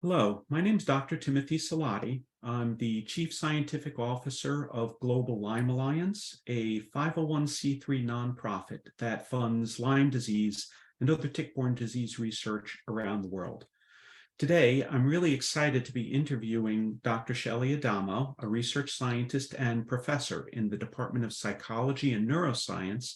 Hello, my name is Dr. Timothy Salati. I'm the Chief Scientific Officer of Global Lyme Alliance, a 501c3 nonprofit that funds Lyme disease and other tick-borne disease research around the world. Today, I'm really excited to be interviewing Dr. Shelley Adamo, a research scientist and professor in the Department of Psychology and Neuroscience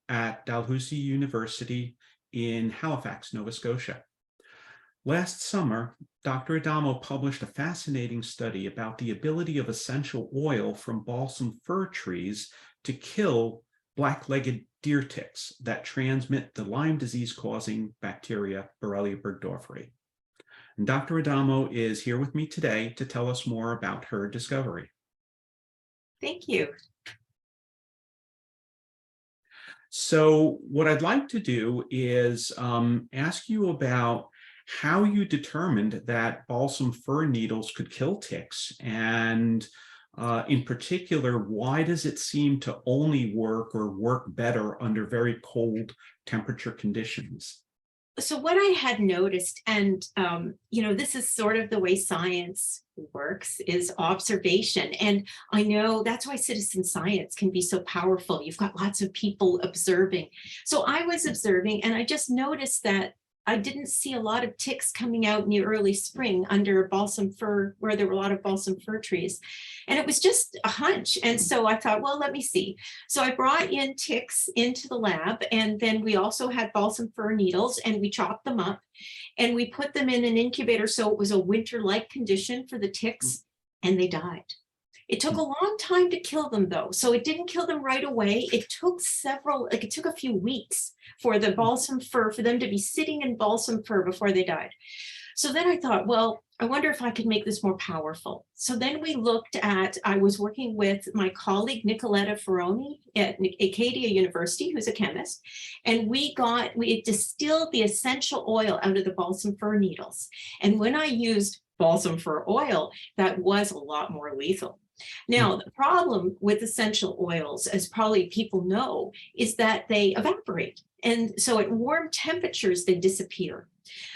at Dalhousie University in Halifax, Nova Scotia. Last summer, Dr. Adamo published a fascinating study about the ability of essential oil from balsam fir trees to kill black-legged deer ticks that transmit the Lyme disease-causing bacteria Borrelia burgdorferi. And Dr. Adamo is here with me today to tell us more about her discovery. Thank you. So what I'd like to do is ask you about how you determined that balsam fir needles could kill ticks, and in particular, why does it seem to only work or work better under very cold temperature conditions? So what I had noticed, and this is sort of the way science works, is observation. And I know that's why citizen science can be so powerful. You've got lots of people observing. So I was observing, and I just noticed that I didn't see a lot of ticks coming out in the early spring under balsam fir, where there were a lot of balsam fir trees. And it was just a hunch. And so I thought, well, let me see. So I brought in ticks into the lab, and then we also had balsam fir needles, and we chopped them up and we put them in an incubator. So it was a winter-like condition for the ticks, and they died. It took a long time to kill them, though. So it didn't kill them right away. It took a few weeks for the balsam fir, for them to be sitting in balsam fir before they died. So then I thought, well, I wonder if I could make this more powerful. So then I was working with my colleague, Nicoletta Ferroni at Acadia University, who's a chemist, and we distilled the essential oil out of the balsam fir needles. And when I used balsam fir oil, that was a lot more lethal. Now, the problem with essential oils, as probably people know, is that they evaporate. And so at warm temperatures, they disappear.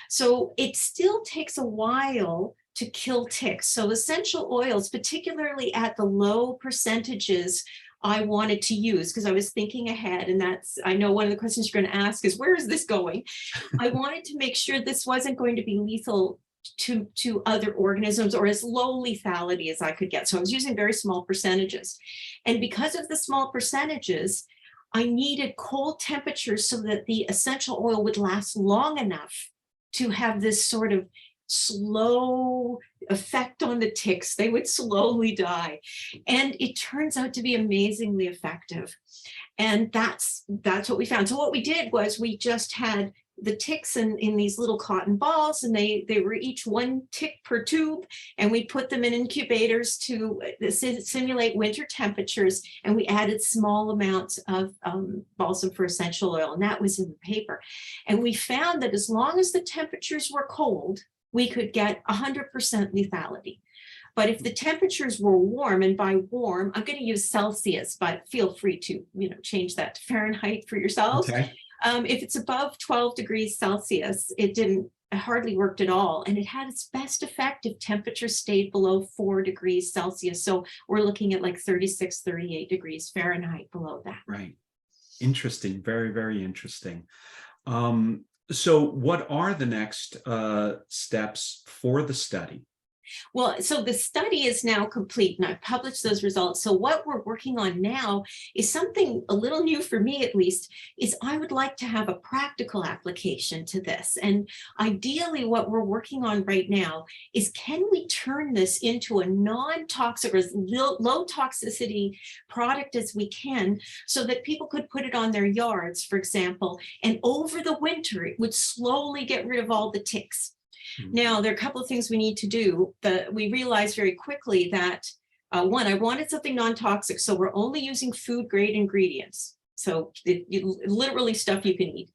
So it still takes a while to kill ticks. So essential oils, particularly at the low percentages I wanted to use, because I was thinking ahead, and I know one of the questions you're going to ask is, where is this going? I wanted to make sure this wasn't going to be lethal to other organisms, or as low lethality as I could get. So I was using very small percentages. And because of the small percentages, I needed cold temperatures so that the essential oil would last long enough to have this sort of slow effect on the ticks. They would slowly die. And it turns out to be amazingly effective. And that's what we found. So what we did was we just had the ticks in these little cotton balls, and they were each one tick per tube, and we put them in incubators to simulate winter temperatures, and we added small amounts of balsam fir essential oil, and that was in the paper. And we found that as long as the temperatures were cold, we could get 100% lethality. But if the temperatures were warm, and by warm, I'm going to use Celsius, but feel free to change that to Fahrenheit for yourselves. Okay. If it's above 12 degrees Celsius, it hardly worked at all. And it had its best effect if temperature stayed below 4 degrees Celsius. So we're looking at like 36, 38 degrees Fahrenheit below that. Right. Interesting. Very, very interesting. So what are the next steps for the study? Well, so the study is now complete, and I've published those results. So what we're working on now is something a little new for me, at least, is I would like to have a practical application to this. And ideally, what we're working on right now is, can we turn this into a non-toxic or as low toxicity product as we can, so that people could put it on their yards, for example, and over the winter, it would slowly get rid of all the ticks. Now, there are a couple of things we need to do. We realized very quickly that, one, I wanted something non-toxic, so we're only using food-grade ingredients. So literally stuff you can eat.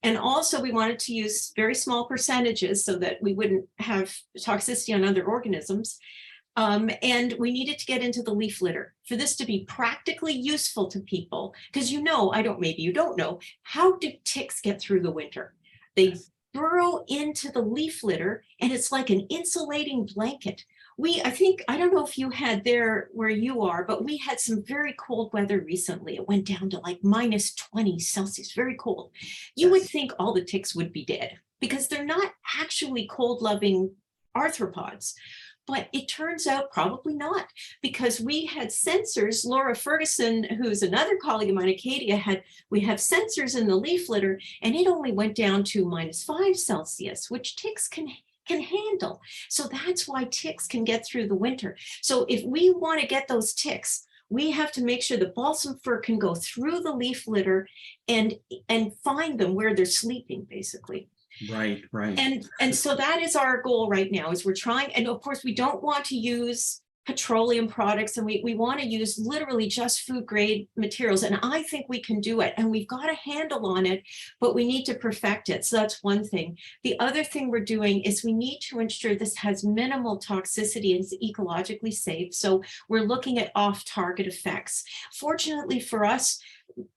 And also, we wanted to use very small percentages so that we wouldn't have toxicity on other organisms. And we needed to get into the leaf litter for this to be practically useful to people. Because maybe you don't know, how do ticks get through the winter? They burrow into the leaf litter, and it's like an insulating blanket. I don't know if you had there where you are, but we had some very cold weather recently. It went down to like -20 Celsius, very cold. You would Yes. think all the ticks would be dead because they're not actually cold-loving arthropods. But it turns out probably not, because we had sensors. Laura Ferguson, who's another colleague of mine, Acadia, we have sensors in the leaf litter, and it only went down to -5 Celsius, which ticks can handle. So that's why ticks can get through the winter. So if we want to get those ticks, we have to make sure the balsam fir can go through the leaf litter and find them where they're sleeping, basically. Right, right. And so that is our goal right now, is we're trying, and of course we don't want to use petroleum products, and we want to use literally just food grade materials, and I think we can do it, and we've got a handle on it, but we need to perfect it. So that's one thing. The other thing we're doing is we need to ensure this has minimal toxicity and is ecologically safe. So we're looking at off-target effects. Fortunately for us,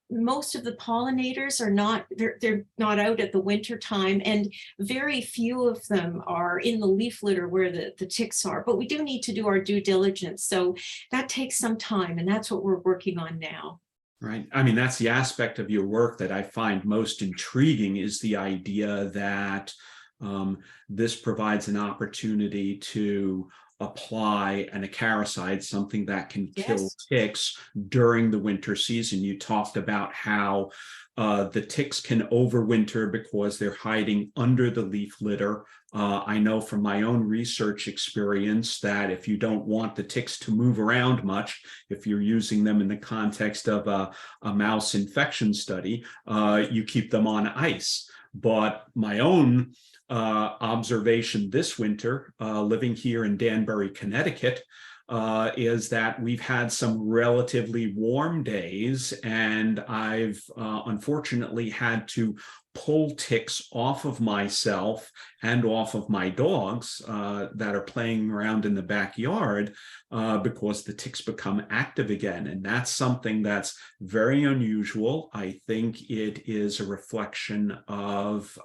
most of the pollinators are not, they're not out at the winter time, and very few of them are in the leaf litter where the ticks are, but we do need to do our due diligence. So that takes some time, and that's what we're working on now. Right. I mean, that's the aspect of your work that I find most intriguing, is the idea that this provides an opportunity to apply an acaricide, something that can kill Yes. ticks during the winter season. You talked about how the ticks can overwinter because they're hiding under the leaf litter. I know from my own research experience that if you don't want the ticks to move around much, if you're using them in the context of a mouse infection study, you keep them on ice. But my own observation this winter, living here in Danbury, Connecticut, is that we've had some relatively warm days, and I've unfortunately had to pull ticks off of myself and off of my dogs that are playing around in the backyard because the ticks become active again. And that's something that's very unusual. I think it is a reflection of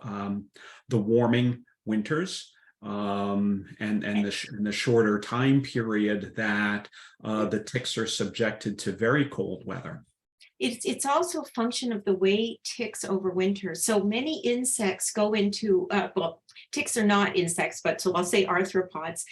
the warming winters and the shorter time period that the ticks are subjected to very cold weather. It's also a function of the way ticks overwinter. So many insects go into, well, ticks are not insects, but so I'll say arthropods.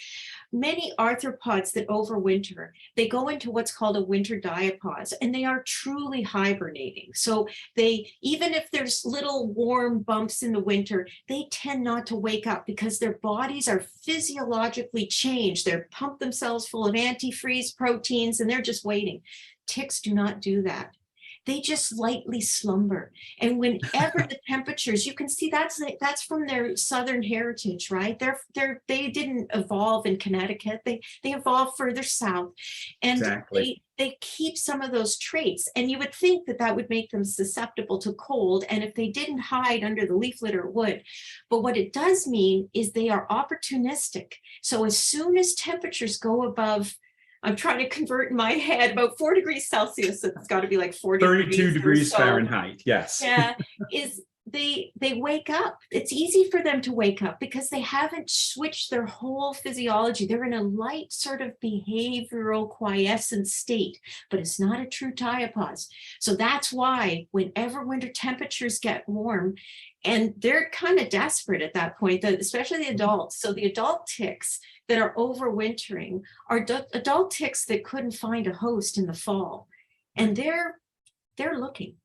Many arthropods that overwinter, they go into what's called a winter diapause, and they are truly hibernating. So they, even if there's little warm bumps in the winter, they tend not to wake up because their bodies are physiologically changed. They're pumped themselves full of antifreeze proteins, and they're just waiting. Ticks do not do that. They just lightly slumber. And whenever the temperatures, you can see that's from their southern heritage, right? They didn't evolve in Connecticut. They evolved further south, and Exactly. they keep some of those traits. And you would think that that would make them susceptible to cold. And if they didn't hide under the leaf litter, it would. But what it does mean is they are opportunistic. So as soon as temperatures go above, I'm trying to convert in my head, about 4 degrees Celsius. It's got to be like 40 32 degrees or degrees so. Fahrenheit. Yes. Yeah, is they wake up. It's easy for them to wake up because they haven't switched their whole physiology. They're in a light sort of behavioral quiescent state, but it's not a true diapause. So that's why whenever winter temperatures get warm, and they're kind of desperate at that point, especially the adults. So the adult ticks that are overwintering are adult ticks that couldn't find a host in the fall, and they're looking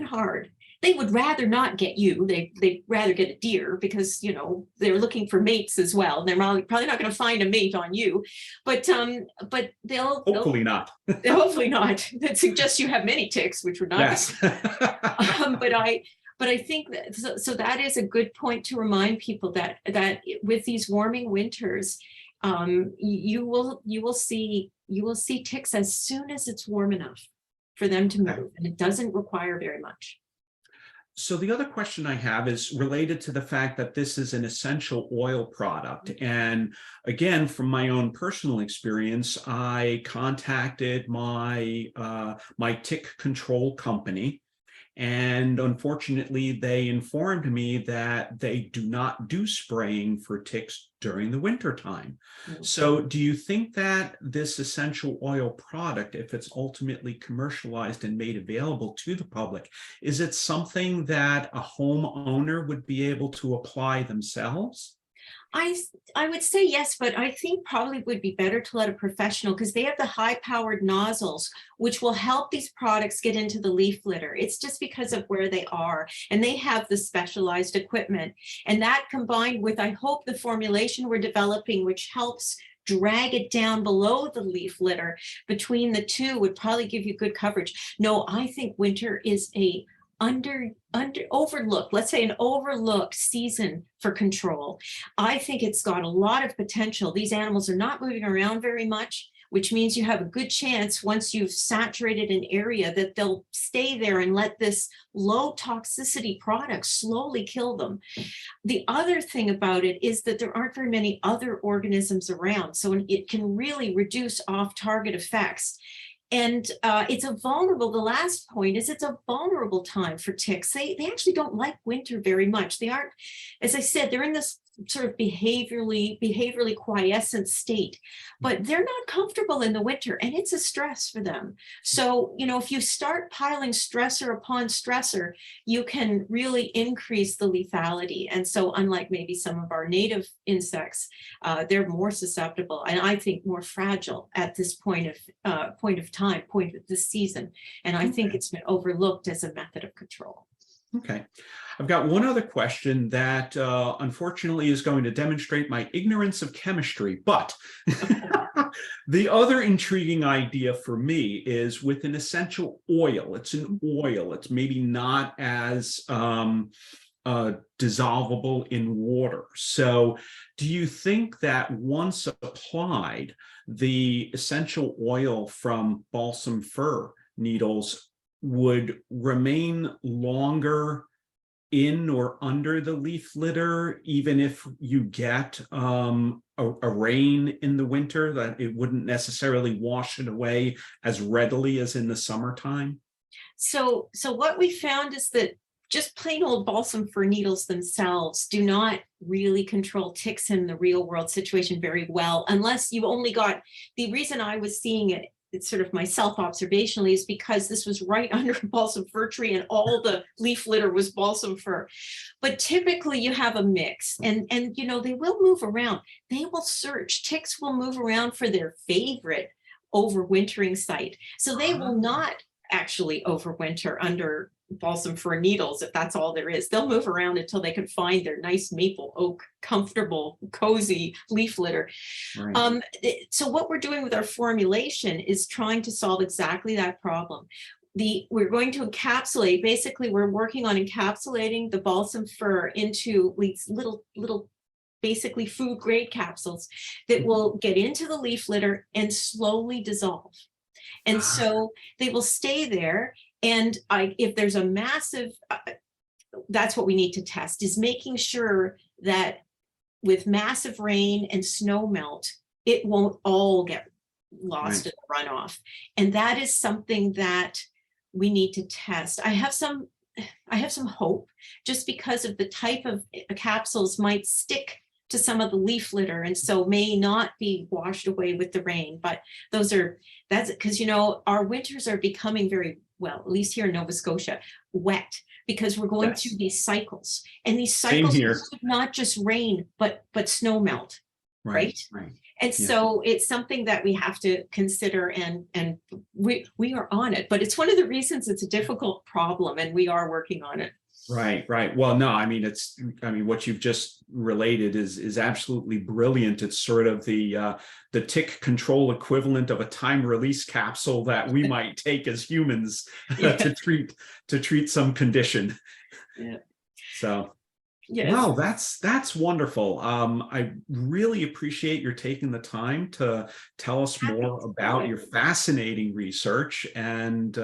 hard. They would rather not get you. They'd rather get a deer because, you know, they're looking for mates as well. They're probably not going to find a mate on you, but they'll Hopefully not. hopefully not. That suggests you have many ticks, which would not. Yes. But I think that so that is a good point to remind people that with these warming winters, you will see ticks as soon as it's warm enough for them to move, and it doesn't require very much. So the other question I have is related to the fact that this is an essential oil product. And again, from my own personal experience, I contacted my tick control company, And unfortunately, they informed me that they do not do spraying for ticks during the winter time. Mm. So do you think that this essential oil product, if it's ultimately commercialized and made available to the public, is it something that a homeowner would be able to apply themselves? I would say yes, but I think probably would be better to let a professional, because they have the high-powered nozzles, which will help these products get into the leaf litter. It's just because of where they are, and they have the specialized equipment. And that combined with, I hope, the formulation we're developing, which helps drag it down below the leaf litter, between the two would probably give you good coverage. No, I think winter is a overlooked, let's say an overlooked season for control. I think it's got a lot of potential. These animals are not moving around very much, which means you have a good chance, once you've saturated an area, that they'll stay there and let this low toxicity product slowly kill them. The other thing about it is that there aren't very many other organisms around, so it can really reduce off-target effects. And the last point is, it's a vulnerable time for ticks. They actually don't like winter very much. They aren't, as I said, they're in this sort of behaviorally quiescent state, but they're not comfortable in the winter, and it's a stress for them. So, if you start piling stressor upon stressor, you can really increase the lethality. And so, unlike maybe some of our native insects, they're more susceptible, and I think more fragile at this point of this season. And I think it's been overlooked as a method of control. Okay. I've got one other question that unfortunately is going to demonstrate my ignorance of chemistry, but the other intriguing idea for me is with an essential oil. It's an oil. It's maybe not as dissolvable in water. So do you think that once applied, the essential oil from balsam fir needles would remain longer in or under the leaf litter, even if you get a rain in the winter, that it wouldn't necessarily wash it away as readily as in the summertime? So what we found is that just plain old balsam fir needles themselves do not really control ticks in the real world situation very well, unless you only got, the reason I was seeing it, it's sort of myself observationally, is because this was right under a balsam fir tree and all the leaf litter was balsam fir. But typically you have a mix, and they will move around. They will search. Ticks will move around for their favorite overwintering site. So they will not actually overwinter under balsam fir needles if that's all there is. They'll move around until they can find their nice maple oak, comfortable, cozy leaf litter. Right. So what we're doing with our formulation is trying to solve exactly that problem. We're going to encapsulate, basically we're working on encapsulating the balsam fir into these little basically food grade capsules that will get into the leaf litter and slowly dissolve. And so they will stay there. And if there's a massive, that's what we need to test, is making sure that with massive rain and snow melt, it won't all get lost in the runoff. And that is something that we need to test. I have some hope, just because of the type of capsules might stick to some of the leaf litter, and so may not be washed away with the rain. But that's because our winters are becoming very, well, at least here in Nova Scotia, wet, because we're going through these cycles, and these cycles include not just rain but snow melt, right? And so it's something that we have to consider, and we are on it. But it's one of the reasons it's a difficult problem, and we are working on it. Right. Well, no, I mean, what you've just related is absolutely brilliant. It's sort of the tick control equivalent of a time release capsule that we might take as humans to treat some condition. Yeah. So, yes. Wow, that's wonderful. I really appreciate your taking the time to tell us more about your fascinating research, and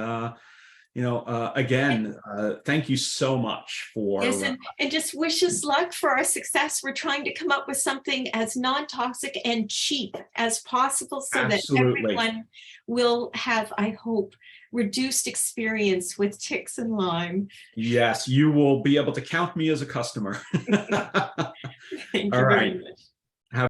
Again, thank you so much for. Yes, and just wish us luck for our success. We're trying to come up with something as non-toxic and cheap as possible so that Absolutely. everyone will have, I hope, reduced experience with ticks and Lyme. Yes, you will be able to count me as a customer. Thank All you right. very much.